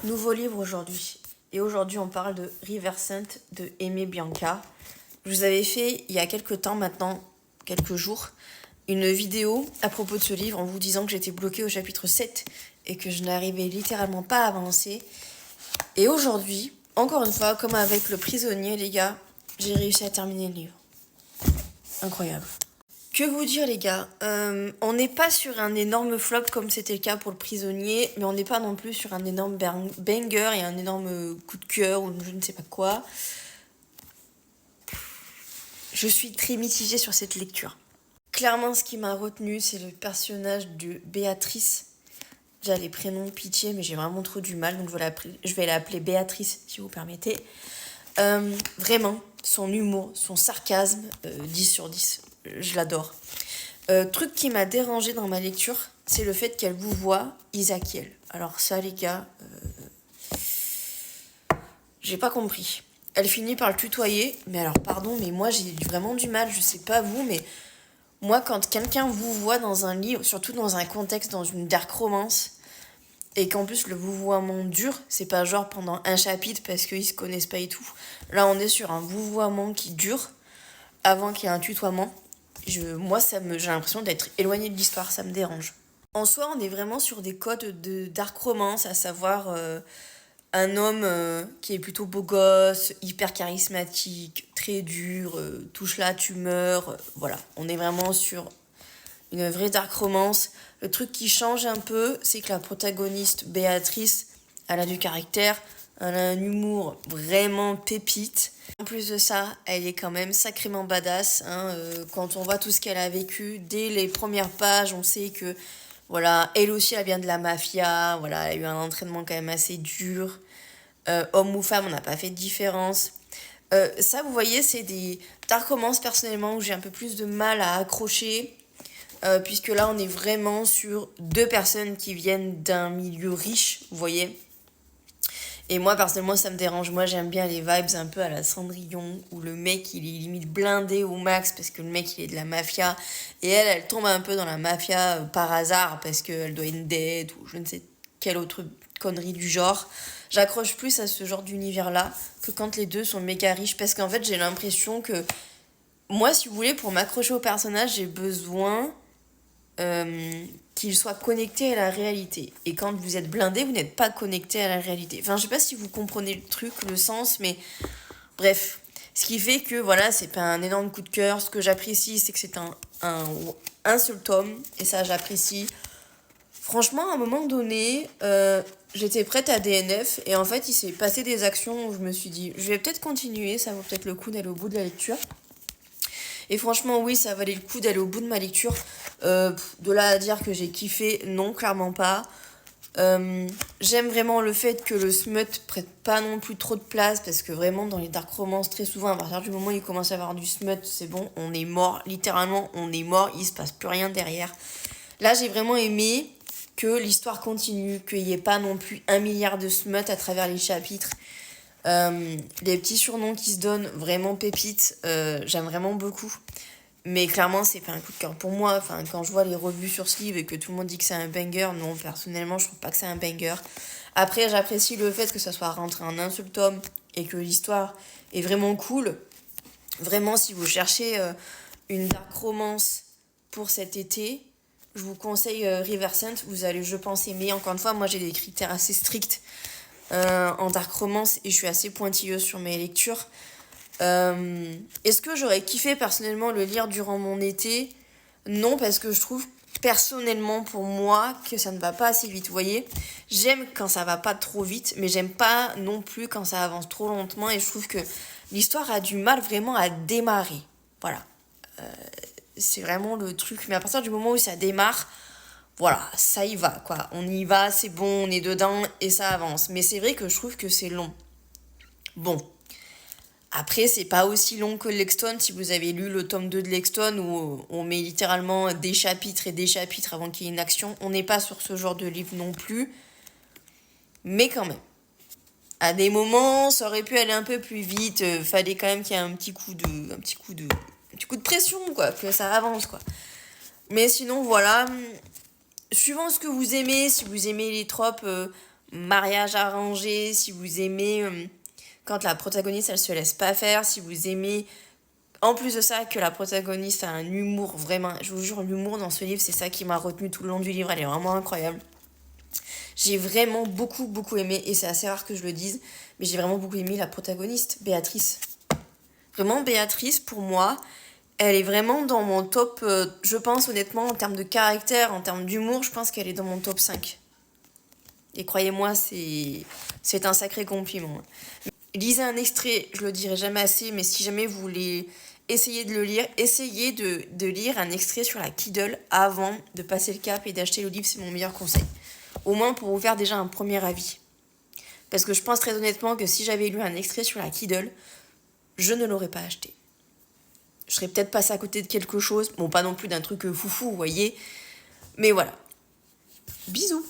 Nouveau livre aujourd'hui. Et aujourd'hui, on parle de River Saint de Aimé Bianca. Je vous avais fait, il y a quelques temps maintenant, quelques jours, une vidéo à propos de ce livre en vous disant que j'étais bloquée au chapitre 7 et que je n'arrivais littéralement pas à avancer. Et aujourd'hui, encore une fois, comme avec Le Prisonnier, les gars, j'ai réussi à terminer le livre. Incroyable. Que vous dire, les gars, on n'est pas sur un énorme flop comme c'était le cas pour Le Prisonnier, mais on n'est pas non plus sur un énorme banger et un énorme coup de cœur ou je ne sais pas quoi. Je suis très mitigée sur cette lecture. Clairement, ce qui m'a retenu, c'est le personnage de Béatrice. J'ai les prénoms, pitié, mais j'ai vraiment trop du mal, donc je vais l'appeler Béatrice, si vous permettez. Vraiment, son humour, son sarcasme, 10 sur 10, je l'adore. Truc qui m'a dérangé dans ma lecture, c'est le fait qu'elle vous voit Isakiel. Alors ça, les gars, j'ai pas compris. Elle finit par le tutoyer, mais alors pardon, mais moi j'ai vraiment du mal, je sais pas vous, mais moi quand quelqu'un vous voit dans un livre, surtout dans un contexte, dans une dark romance, et qu'en plus le vouvoiement dure, c'est pas genre pendant un chapitre parce qu'ils se connaissent pas et tout. Là on est sur un vouvoiement qui dure avant qu'il y ait un tutoiement. J'ai l'impression d'être éloignée de l'histoire, ça me dérange. En soi, on est vraiment sur des codes de dark romance, à savoir un homme qui est plutôt beau gosse, hyper charismatique, très dur, touche là, tu meurs. Voilà, on est vraiment sur une vraie dark romance. Le truc qui change un peu, c'est que la protagoniste, Béatrice, elle a du caractère, elle a un humour vraiment pépite. En plus de ça, elle est quand même sacrément badass. Quand on voit tout ce qu'elle a vécu, dès les premières pages, on sait que voilà, elle aussi, elle vient de la mafia. Voilà, elle a eu un entraînement quand même assez dur. Homme ou femme, on n'a pas fait de différence. Ça, vous voyez, c'est des dark romances personnellement où j'ai un peu plus de mal à accrocher. Puisque là, on est vraiment sur deux personnes qui viennent d'un milieu riche, vous voyez. Et moi, personnellement, ça me dérange. Moi, j'aime bien les vibes un peu à la Cendrillon, où le mec, il est limite blindé au max, parce que le mec, il est de la mafia. Et elle tombe un peu dans la mafia par hasard, parce qu'elle doit une dette, ou je ne sais quelle autre connerie du genre. J'accroche plus à ce genre d'univers-là, que quand les deux sont méga riches, parce qu'en fait, j'ai l'impression que... Moi, si vous voulez, pour m'accrocher au personnage, j'ai besoin... qu'il soit connecté à la réalité. Et quand vous êtes blindé, vous n'êtes pas connecté à la réalité. Enfin, je sais pas si vous comprenez le truc, le sens, mais bref. Ce qui fait que, voilà, c'est pas un énorme coup de cœur. Ce que j'apprécie, c'est que c'est un seul tome. Et ça, j'apprécie. Franchement, à un moment donné, j'étais prête à DNF. Et en fait, il s'est passé des actions où je me suis dit, je vais peut-être continuer. Ça vaut peut-être le coup d'aller au bout de la lecture. Et franchement, oui, ça valait le coup d'aller au bout de ma lecture. De là à dire que j'ai kiffé, non, clairement pas. J'aime vraiment le fait que le smut prête pas non plus trop de place, parce que vraiment, dans les dark romances, très souvent, à partir du moment où il commence à avoir du smut, c'est bon, on est mort. Littéralement, on est mort, il se passe plus rien derrière. Là, j'ai vraiment aimé que l'histoire continue, qu'il n'y ait pas non plus 1 milliard de smut à travers les chapitres. Les petits surnoms qui se donnent, vraiment pépites, j'aime vraiment beaucoup. Mais clairement, c'est pas un coup de cœur pour moi. Enfin, quand je vois les revues sur ce livre et que tout le monde dit que c'est un banger, non, personnellement, je trouve pas que c'est un banger. Après, j'apprécie le fait que ça soit rentré en un seul tome et que l'histoire est vraiment cool. Vraiment, si vous cherchez une dark romance pour cet été, je vous conseille River Saint. Vous allez, je pense, aimer. Encore une fois, moi, j'ai des critères assez stricts en dark romance et je suis assez pointilleuse sur mes lectures. Est-ce que j'aurais kiffé personnellement le lire durant mon été ? Non, parce que je trouve personnellement pour moi que ça ne va pas assez vite. Vous voyez, j'aime quand ça va pas trop vite, mais j'aime pas non plus quand ça avance trop lentement et je trouve que l'histoire a du mal vraiment à démarrer. Voilà. C'est vraiment le truc. Mais à partir du moment où ça démarre, voilà, ça y va, quoi. On y va, c'est bon, on est dedans et ça avance. Mais c'est vrai que je trouve que c'est long. Bon. Après, c'est pas aussi long que Lexton. Si vous avez lu le tome 2 de Lexton, où on met littéralement des chapitres et des chapitres avant qu'il y ait une action, on n'est pas sur ce genre de livre non plus. Mais quand même. À des moments, ça aurait pu aller un peu plus vite. Fallait quand même qu'il y ait un petit coup de pression, quoi, que ça avance, quoi. Mais sinon, voilà. Suivant ce que vous aimez, si vous aimez les tropes mariage arrangé, si vous aimez quand la protagoniste elle se laisse pas faire, si vous aimez en plus de ça que la protagoniste a un humour vraiment, je vous jure, l'humour dans ce livre c'est ça qui m'a retenu tout le long du livre, elle est vraiment incroyable. J'ai vraiment beaucoup aimé, et c'est assez rare que je le dise, mais j'ai vraiment beaucoup aimé la protagoniste, Béatrice. Vraiment, Béatrice, pour moi, elle est vraiment dans mon top, je pense honnêtement, en termes de caractère, en termes d'humour, je pense qu'elle est dans mon top 5. Et croyez-moi, c'est un sacré compliment. Lisez un extrait, je le dirai jamais assez, mais si jamais vous voulez essayer de le lire, essayez de lire un extrait sur la Kindle avant de passer le cap et d'acheter le livre, c'est mon meilleur conseil. Au moins pour vous faire déjà un premier avis. Parce que je pense très honnêtement que si j'avais lu un extrait sur la Kindle, je ne l'aurais pas acheté. Je serais peut-être passée à côté de quelque chose, bon pas non plus d'un truc foufou, vous voyez, mais voilà. Bisous.